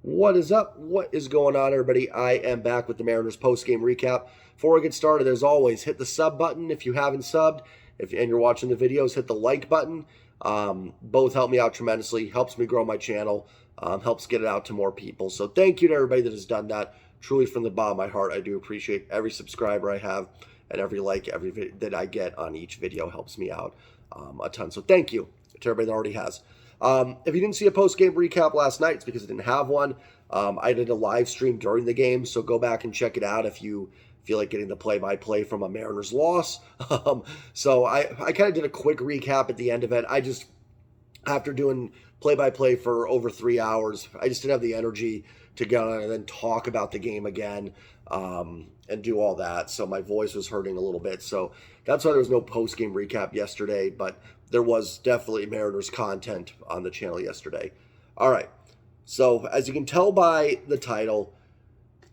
What is up? What is going on, everybody? I am back with the Mariners post-game recap. Before I get started, as always, hit the sub button if you haven't subbed. And you're watching the videos, hit the like button. Both help me out tremendously. Helps me grow my channel. Helps get it out to more people. So thank you to everybody that has done that. Truly, from the bottom of my heart, I do appreciate every subscriber I have and every like that I get on each video helps me out a ton. So thank you to everybody that already has. If you didn't see a post-game recap last night, it's because I didn't have one. I did a live stream during the game, so go back and check it out if you feel like getting the play-by-play from a Mariners loss. So I kind of did a quick recap at the end of it. After doing play-by-play for over 3 hours, I just didn't have the energy to go on and then talk about the game again and do all that. So my voice was hurting a little bit. So that's why there was no post-game recap yesterday, but there was definitely Mariners content on the channel yesterday. All right. So as you can tell by the title,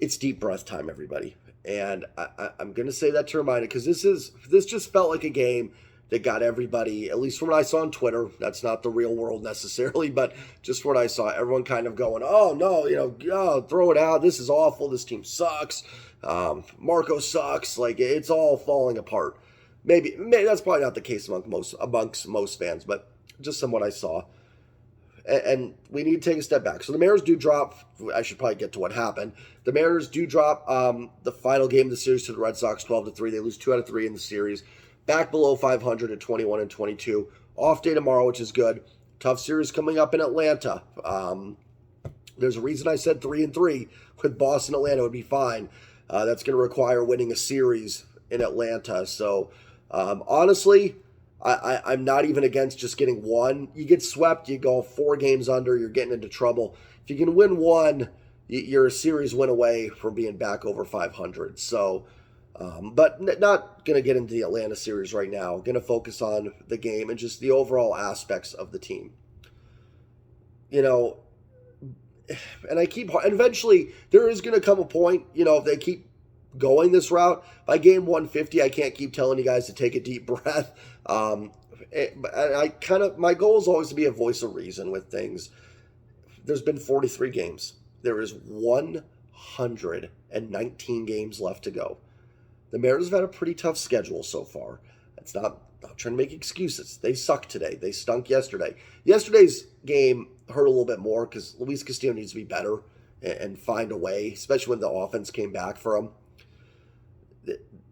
it's deep breath time, everybody. And I'm going to say that to remind it because this just felt like a game that got everybody, at least from what I saw on Twitter, that's not the real world necessarily, but just what I saw, everyone kind of going, oh, no, throw it out. This is awful. This team sucks. Marco sucks. Like, it's all falling apart. Maybe that's probably not the case amongst most fans, but just from what I saw. And we need to take a step back. So the Mariners do drop. I should probably get to what happened. The Mariners do drop the final game of the series to the Red Sox 12-3. They lose 2 out of 3 in the series. Back below 500 at 21-22. Off day tomorrow, which is good. Tough series coming up in Atlanta. There's a reason I said 3-3 with Boston. Atlanta would be fine. That's going to require winning a series in Atlanta. So honestly, I'm not even against just getting one. You get swept, you go 4 games under, you're getting into trouble. If you can win one, you're a series win away from being back over 500. So, but not going to get into the Atlanta series right now. Going to focus on the game and just the overall aspects of the team. And eventually there is going to come a point, if they keep going this route, by game 150, I can't keep telling you guys to take a deep breath. My goal is always to be a voice of reason with things. There's been 43 games. There is 119 games left to go. The Mariners have had a pretty tough schedule so far. It's not trying to make excuses. They suck today. They stunk yesterday. Yesterday's game hurt a little bit more because Luis Castillo needs to be better and find a way, especially when the offense came back for him.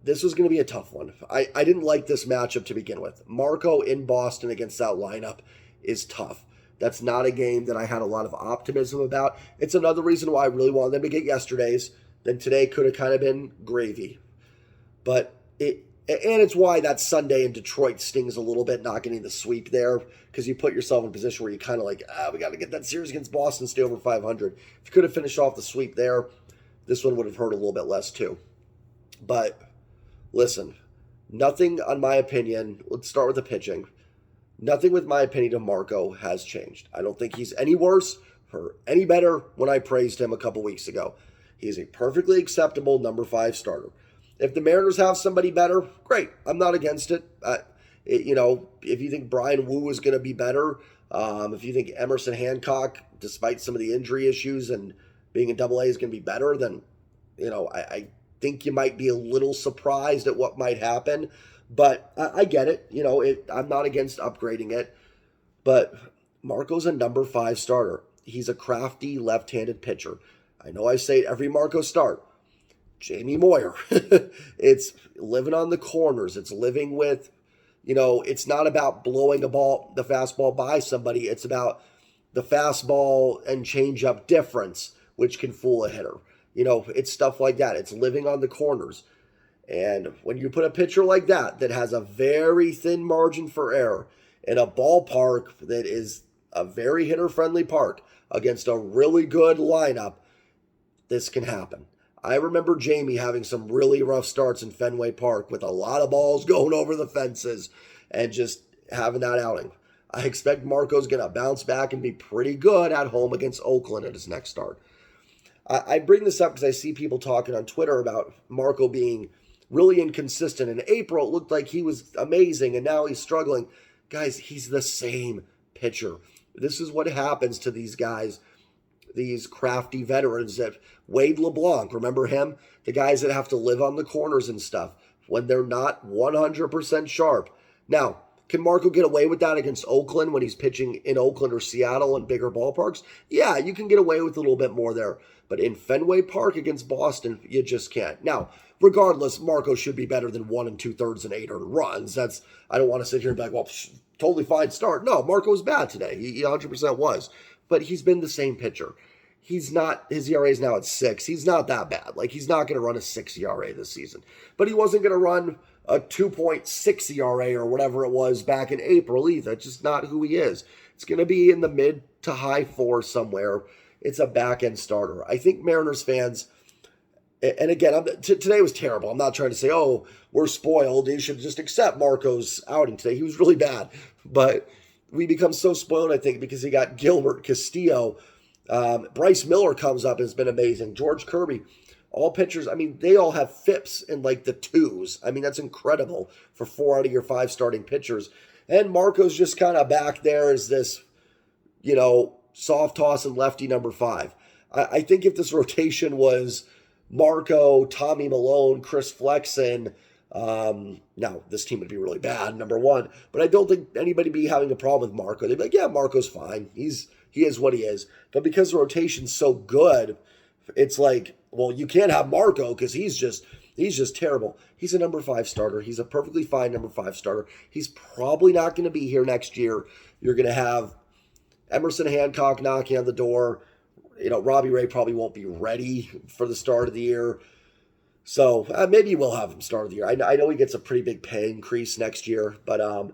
This was going to be a tough one. I didn't like this matchup to begin with. Marco in Boston against that lineup is tough. That's not a game that I had a lot of optimism about. It's another reason why I really wanted them to get yesterday's. Then today could have kind of been gravy. But it's why that Sunday in Detroit stings a little bit, not getting the sweep there, because you put yourself in a position where you kind of like, we got to get that series against Boston, stay over 500. If you could have finished off the sweep there, this one would have hurt a little bit less too. But listen, nothing on my opinion. Let's start with the pitching. Nothing with my opinion of Marco has changed. I don't think he's any worse or any better when I praised him a couple weeks ago. He's a perfectly acceptable number 5 starter. If the Mariners have somebody better, great. I'm not against it. If you think Brian Wu is going to be better, if you think Emerson Hancock, despite some of the injury issues and being in Double-A, is going to be better, then I think you might be a little surprised at what might happen, but I get it. I'm not against upgrading it, but Marco's a number 5 starter. He's a crafty left-handed pitcher. I know I say it every Marco start. Jamie Moyer. It's living on the corners. It's living with, it's not about blowing the fastball by somebody. It's about the fastball and changeup difference, which can fool a hitter. It's stuff like that. It's living on the corners. And when you put a pitcher like that has a very thin margin for error in a ballpark that is a very hitter-friendly park against a really good lineup, this can happen. I remember Jamie having some really rough starts in Fenway Park with a lot of balls going over the fences and just having that outing. I expect Marco's going to bounce back and be pretty good at home against Oakland at his next start. I bring this up because I see people talking on Twitter about Marco being really inconsistent. In April, it looked like he was amazing, and now he's struggling. Guys, he's the same pitcher. This is what happens to these guys these crafty veterans that Wade LeBlanc, remember him? The guys that have to live on the corners and stuff when they're not 100% sharp. Now, can Marco get away with that against Oakland when he's pitching in Oakland or Seattle in bigger ballparks? Yeah, you can get away with a little bit more there. But in Fenway Park against Boston, you just can't. Now, regardless, Marco should be better than 1 2/3 and 8 earned runs. I don't want to sit here and be like, well, totally fine start. No, Marco was bad today. He 100% was. But he's been the same pitcher. His ERA is now at 6. He's not that bad. Like, he's not going to run a 6 ERA this season. But he wasn't going to run a 2.6 ERA or whatever it was back in April either. It's just not who he is. It's going to be in the mid to high 4s somewhere. It's a back-end starter. I think Mariners fans, and again, today was terrible. I'm not trying to say, oh, we're spoiled. You should just accept Marco's outing today. He was really bad. But we become so spoiled, I think, because he got Gilbert, Castillo. Bryce Miller comes up and has been amazing. George Kirby. All pitchers, I mean, they all have FIPS in like the 2s. I mean, that's incredible for 4 out of your 5 starting pitchers. And Marco's just kind of back there as this, soft toss and lefty number 5. I think if this rotation was Marco, Tommy Malone, Chris Flexen, now this team would be really bad, number 1. But I don't think anybody would be having a problem with Marco. They'd be like, yeah, Marco's fine. He is what he is. But because the rotation's so good, it's like, well, you can't have Marco because he's just terrible. He's a number 5 starter. He's a perfectly fine number 5 starter. He's probably not going to be here next year. You're going to have Emerson Hancock knocking on the door. Robbie Ray probably won't be ready for the start of the year. So maybe we'll have him start of the year. I know he gets a pretty big pay increase next year, but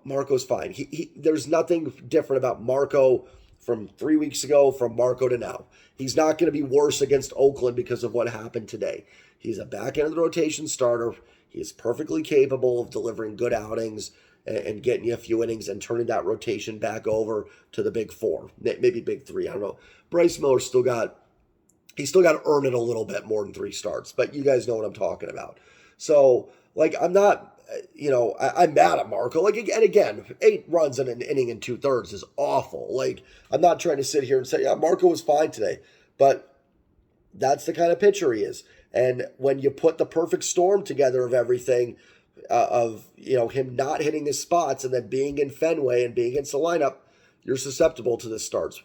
Marco's fine. There's nothing different about Marco from 3 weeks ago, from Marco to now. He's not going to be worse against Oakland because of what happened today. He's a back end of the rotation starter. He is perfectly capable of delivering good outings and getting you a few innings and turning that rotation back over to the big 4, maybe big 3. I don't know. Bryce Miller still got to earn it a little bit more than 3 starts, but you guys know what I'm talking about. So, I'm not, I'm mad at Marco. And again, 8 runs in an inning and 2/3 is awful. I'm not trying to sit here and say, yeah, Marco was fine today, but that's the kind of pitcher he is. And when you put the perfect storm together of everything, him not hitting his spots and then being in Fenway and being against the lineup, you're susceptible to the starts.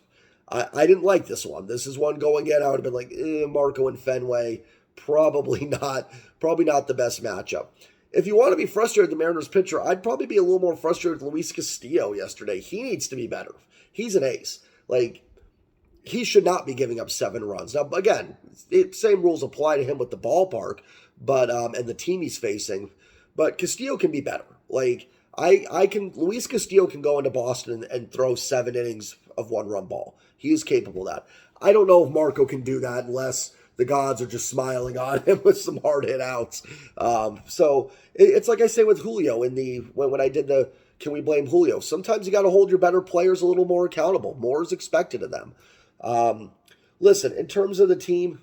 I didn't like this one. This is one going in. I would have been like, Marco and Fenway, probably not the best matchup. If you want to be frustrated with the Mariners pitcher, I'd probably be a little more frustrated with Luis Castillo yesterday. He needs to be better. He's an ace. He should not be giving up 7 runs. Now, again, same rules apply to him with the ballpark, but and the team he's facing. But Castillo can be better. Luis Castillo can go into Boston and throw 7 innings of 1-run ball. He is capable of that. I don't know if Marco can do that unless the gods are just smiling on him with some hard hit outs. So it's like I say with Julio when I did the can we blame Julio? Sometimes you got to hold your better players a little more accountable. More is expected of them. Listen, in terms of the team,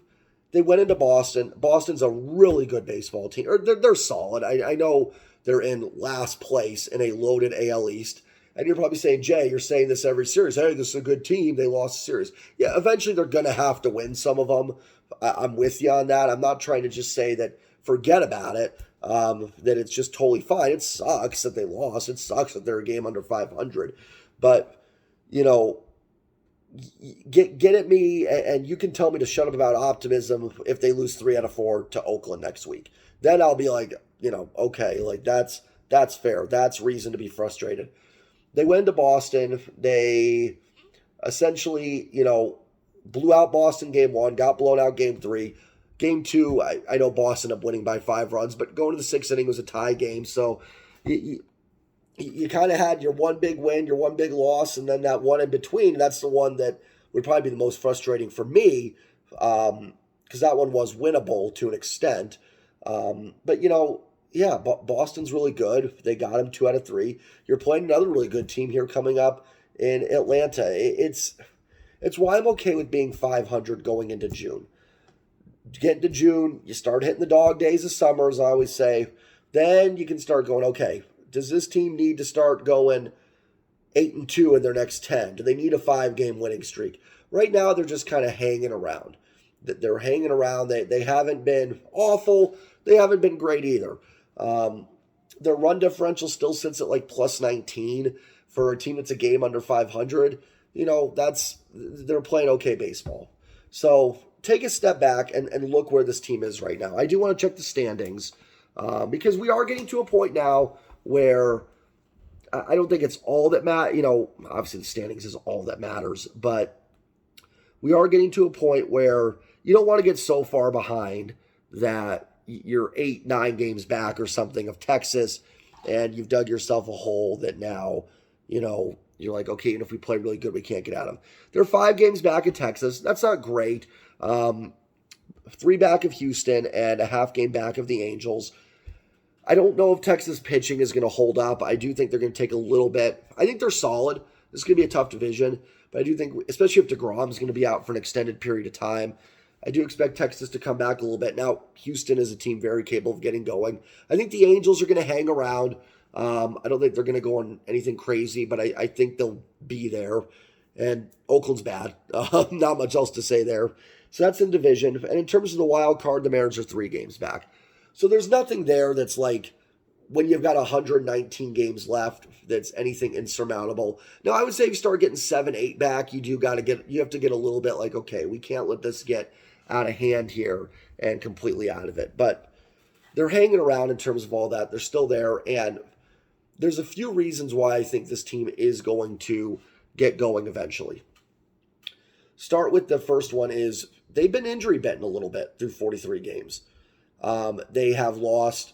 they went into Boston. Boston's a really good baseball team. They're solid. I know they're in last place in a loaded AL East. And you're probably saying, Jay, you're saying this every series. Hey, this is a good team. They lost a series. Yeah, eventually they're going to have to win some of them. I'm with you on that. I'm not trying to just say that forget about it, that it's just totally fine. It sucks that they lost. It sucks that they're a game under 500. But, get at me, and you can tell me to shut up about optimism if they lose 3 out of 4 to Oakland next week. Then I'll be like, okay, that's fair. That's reason to be frustrated. They went to Boston. They essentially, blew out Boston game 1, got blown out game 3. Game 2, I know Boston ended up winning by 5 runs, but going to the 6th inning was a tie game. So you kind of had your one big win, your one big loss, and then that one in between. That's the one that would probably be the most frustrating for me because that one was winnable to an extent. But, yeah, Boston's really good. They got him 2 out of 3. You're playing another really good team here coming up in Atlanta. It's why I'm okay with being 500 going into June. Get into June, you start hitting the dog days of summer, as I always say. Then you can start going, okay, does this team need to start going 8-2 in their next 10? Do they need a 5-game winning streak? Right now, they're just kind of hanging around. They're hanging around. They haven't been awful. They haven't been great either. Their run differential still sits at like plus 19 for a team that's a game under 500. They're playing okay baseball. So take a step back and look where this team is right now. I do want to check the standings because we are getting to a point now where I don't think it's all that matters. Obviously the standings is all that matters, but we are getting to a point where you don't want to get so far behind that you're 8-9 games back or something of Texas and you've dug yourself a hole that now, you're like, okay, and if we play really good, we can't get out of them. They're 5 games back at Texas. That's not great. 3 back of Houston and a half game back of the Angels. I don't know if Texas pitching is going to hold up. I do think they're going to take a little bit. I think they're solid. This is going to be a tough division, but I do think, especially if DeGrom is going to be out for an extended period of time, I do expect Texas to come back a little bit. Now, Houston is a team very capable of getting going. I think the Angels are going to hang around. I don't think they're going to go on anything crazy, but I think they'll be there. And Oakland's bad. Not much else to say there. So that's in division. And in terms of the wild card, the Mariners are 3 games back. So there's nothing there that's like when you've got 119 games left that's anything insurmountable. Now, I would say if you start getting 7-8 back, you have to get a little bit like, okay, we can't let this get out of hand here and completely out of it. But they're hanging around in terms of all that. They're still there. And there's a few reasons why I think this team is going to get going eventually. Start with the first one is they've been injury bitten a little bit through 43 games. They have lost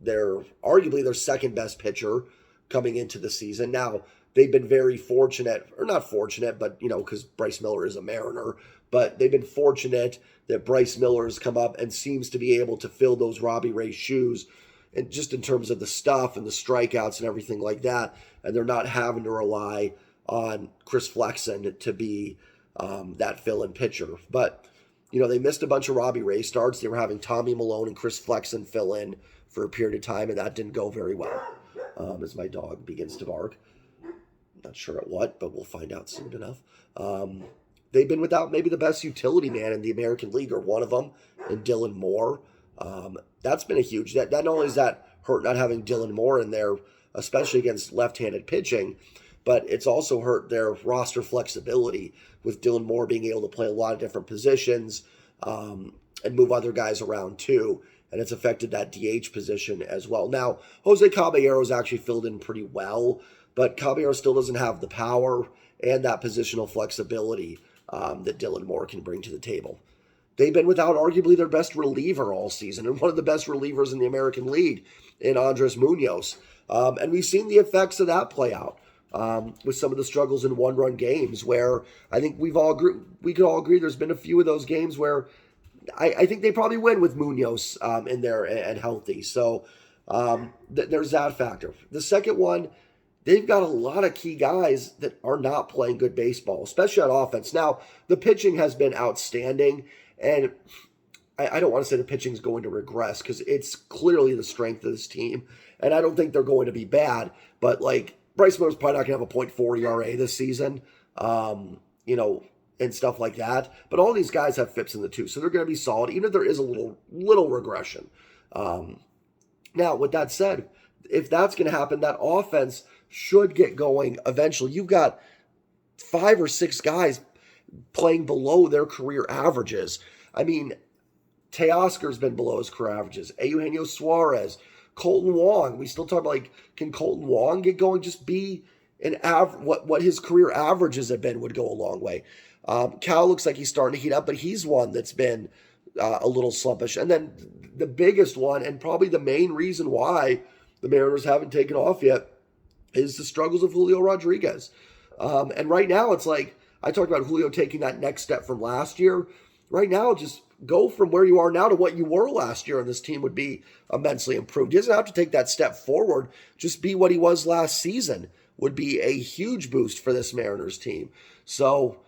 arguably their second best pitcher coming into the season. Now, they've been very fortunate, or not fortunate, but, because Bryce Miller is a Mariner, but they've been fortunate that Bryce Miller has come up and seems to be able to fill those Robbie Ray shoes, and just in terms of the stuff and the strikeouts and everything like that, and they're not having to rely on Chris Flexen to be that fill-in pitcher. But, they missed a bunch of Robbie Ray starts. They were having Tommy Milone and Chris Flexen fill in for a period of time, and that didn't go very well, as my dog begins to bark. Not sure at what, but we'll find out soon enough. They've been without maybe the best utility man in the American League, or one of them, in Dylan Moore. That's been a huge... That not only is that hurt not having Dylan Moore in there, especially against left-handed pitching, but it's also hurt their roster flexibility with Dylan Moore being able to play a lot of different positions and move other guys around too. And it's affected that DH position as well. Now, Jose Caballero's actually filled in pretty well, but Caballero still doesn't have the power and that positional flexibility that Dylan Moore can bring to the table. They've been without arguably their best reliever all season, and one of the best relievers in the American League in Andres Munoz. And we've seen the effects of that play out with some of the struggles in one-run games, where I think we could all agree there's been a few of those games where I think they probably win with Munoz in there and healthy. So there's that factor. The second one, they've got a lot of key guys that are not playing good baseball, especially on offense. Now, the pitching has been outstanding, and I don't want to say the pitching is going to regress because it's clearly the strength of this team, and I don't think they're going to be bad. But, Bryce Miller's probably not going to have a .4 ERA this season, and stuff like that. But all these guys have FIPS in the two, so they're going to be solid, even if there is a little regression. Now, with that said, if that's going to happen, that offense should get going eventually. You've got 5 or 6 guys playing below their career averages. I mean, Teoscar's been below his career averages. Eugenio Suarez, Colton Wong. We still talk about, can Colton Wong get going? Just be what his career averages have been would go a long way. Cal looks like he's starting to heat up, but he's one that's been a little slumpish. And then the biggest one, and probably the main reason why the Mariners haven't taken off yet, is the struggles of Julio Rodriguez. And right now, it's like, I talked about Julio taking that next step from last year. Right now, just go from where you are now to what you were last year, and this team would be immensely improved. He doesn't have to take that step forward. Just be what he was last season would be a huge boost for this Mariners team. So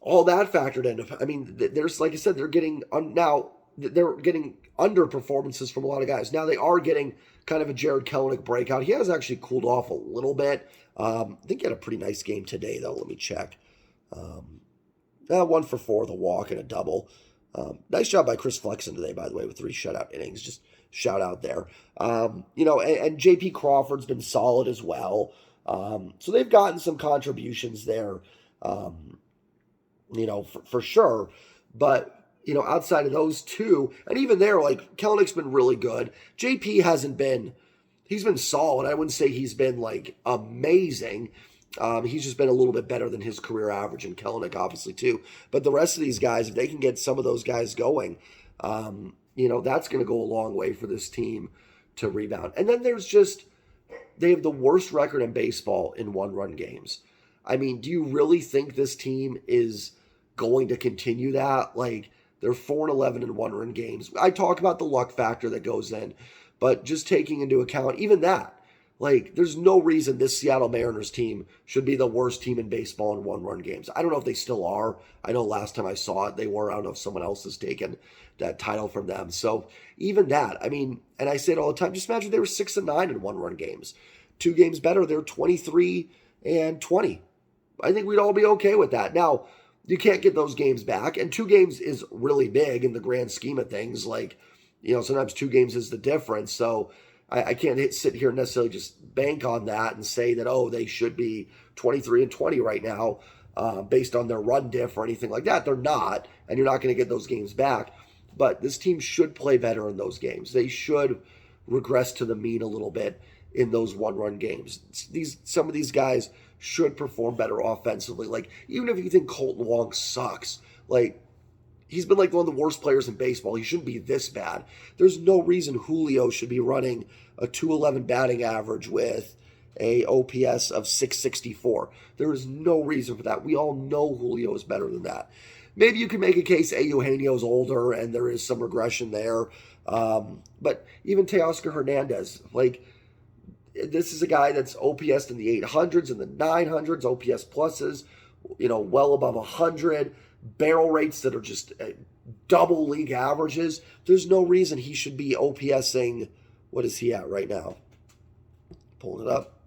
all that factored in. I mean, there's, like I said, they're getting underperformances from a lot of guys. Now they are getting kind of a Jared Kelenic breakout. He has actually cooled off a little bit. I think he had a pretty nice game today, though. Let me check. 1 for 4, the walk and a double. Nice job by Chris Flexen today, by the way, with 3 shutout innings. Just shout out there. And J.P. Crawford's been solid as well. So they've gotten some contributions there, for sure. But, outside of those two, and even there, like, Kellenick's been really good. J.P. he's been solid. I wouldn't say he's been, like, amazing. He's just been a little bit better than his career average, and Kellenick obviously too. But the rest of these guys, if they can get some of those guys going, that's going to go a long way for this team to rebound. And then they have the worst record in baseball in one-run games. I mean, do you really think this team is going to continue that? Like, they're 4-11 in one-run games. I talk about the luck factor that goes in, but just taking into account even that, like, there's no reason this Seattle Mariners team should be the worst team in baseball in one-run games. I don't know if they still are. I know last time I saw it, they were. I don't know if someone else has taken that title from them. So even that, I mean, and I say it all the time, just imagine they were 6-9 in one-run games. 2 games better, they're 23-20. I think we'd all be okay with that. Now, you can't get those games back, and 2 games is really big in the grand scheme of things. Like, sometimes 2 games is the difference. So I can't sit here and necessarily just bank on that and say that, they should be 23-20 right now based on their run diff or anything like that. They're not, and you're not going to get those games back. But this team should play better in those games. They should regress to the mean a little bit in those one-run games. Some of these guys should perform better offensively. Like, even if you think Colton Wong sucks, like, he's been like one of the worst players in baseball. He shouldn't be this bad. There's no reason Julio should be running a 211 batting average with a OPS of 664. There is no reason for that. We all know Julio is better than that. Maybe you can make a case Eugenio's older and there is some regression there. But even Teoscar Hernandez, like, this is a guy that's OPS in the 800s and the 900s, OPS pluses, well above 100. Barrel rates that are just double league averages. There's no reason he should be OPSing. What is he at right now? Pulling it up.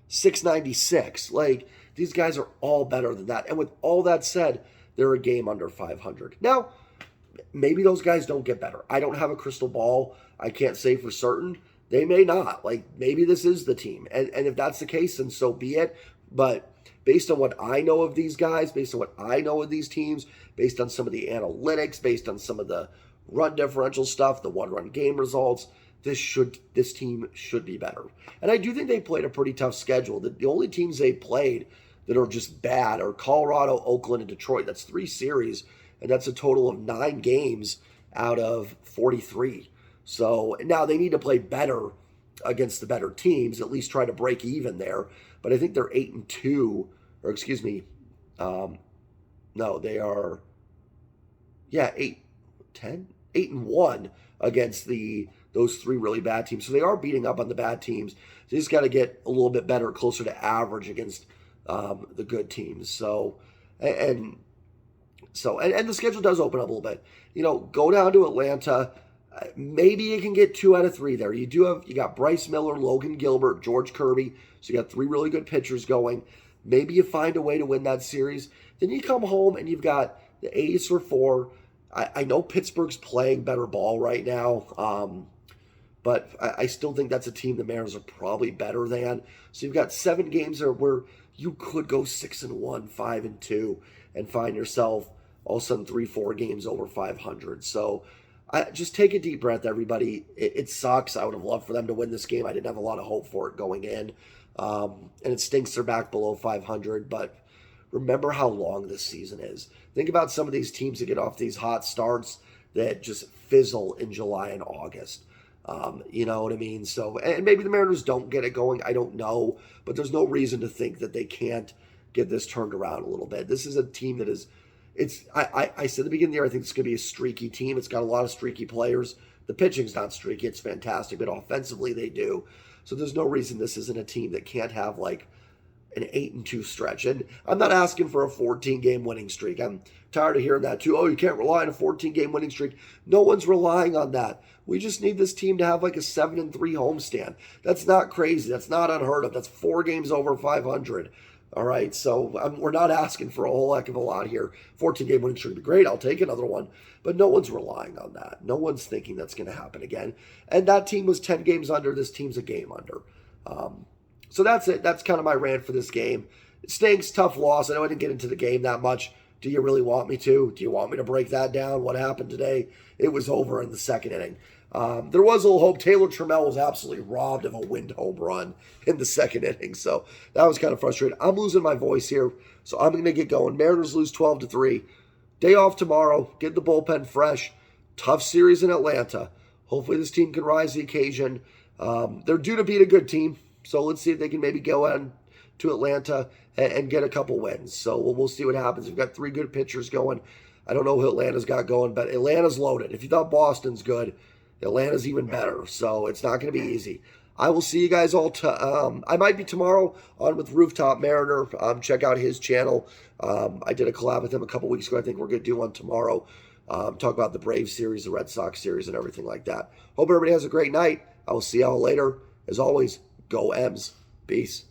696. Like, these guys are all better than that. And with all that said, they're a game under 500. Now, maybe those guys don't get better. I don't have a crystal ball. I can't say for certain. They may not. Like, maybe this is the team. And if that's the case, then so be it. But based on what I know of these guys, based on what I know of these teams, based on some of the analytics, based on some of the run differential stuff, the one-run game results, this team should be better. And I do think they played a pretty tough schedule. The only teams they played that are just bad are Colorado, Oakland, and Detroit. That's 3 series, and that's a total of 9 games out of 43. So now they need to play better against the better teams, at least try to break even there. But I think they're 8-2, or excuse me, no, they are, 8-1 against those 3 really bad teams. So they are beating up on the bad teams. They just got to get a little bit better, closer to average against the good teams. So, and the schedule does open up a little bit. Go down to Atlanta. Maybe you can get 2 out of 3 there. You got Bryce Miller, Logan Gilbert, George Kirby. So you got 3 really good pitchers going. Maybe you find a way to win that series. Then you come home and you've got the A's for 4. I know Pittsburgh's playing better ball right now, but I still think that's a team the Mariners are probably better than. So you've got 7 games there where you could go 6-1, 5-2, and find yourself all of a sudden 3-4 games over 500. So just take a deep breath, everybody. It sucks. I would have loved for them to win this game. I didn't have a lot of hope for it going in. And it stinks they're back below 500, but remember how long this season is. Think about some of these teams that get off these hot starts that just fizzle in July and August. You know what I mean? So, and maybe the Mariners don't get it going. I don't know, but there's no reason to think that they can't get this turned around a little bit. This is a team that is, I said at the beginning of the year, I think it's going to be a streaky team. It's got a lot of streaky players. The pitching's not streaky. It's fantastic, but offensively they do. So there's no reason this isn't a team that can't have like an 8-2 stretch. And I'm not asking for a 14-game winning streak. I'm tired of hearing that too. Oh, you can't rely on a 14-game winning streak. No one's relying on that. We just need this team to have like a 7-3 homestand. That's not crazy. That's not unheard of. That's 4 games over 500. All right, so we're not asking for a whole heck of a lot here. 14-game winning streak would be great. I'll take another one. But no one's relying on that. No one's thinking that's going to happen again. And that team was 10 games under. This team's a game under. So that's it. That's kind of my rant for this game. It stinks, tough loss. I know I didn't get into the game that much. Do you really want me to? Do you want me to break that down? What happened today? It was over in the second inning. There was a little hope. Taylor Trammell was absolutely robbed of a wind home run in the second inning, so that was kind of frustrating. I'm losing my voice here, so I'm going to get going. Mariners lose 12-3. Day off tomorrow. Get the bullpen fresh. Tough series in Atlanta. Hopefully this team can rise the occasion. They're due to beat a good team, so let's see if they can maybe go on to Atlanta and get a couple wins. So we'll see what happens. We've got 3 good pitchers going. I don't know who Atlanta's got going, but Atlanta's loaded. If you thought Boston's good, Atlanta's even better, so it's not going to be easy. I will see you guys all. I might be tomorrow on with Rooftop Mariner. Check out his channel. I did a collab with him a couple weeks ago. I think we're going to do one tomorrow. Talk about the Braves series, the Red Sox series, and everything like that. Hope everybody has a great night. I will see y'all later. As always, go M's. Peace.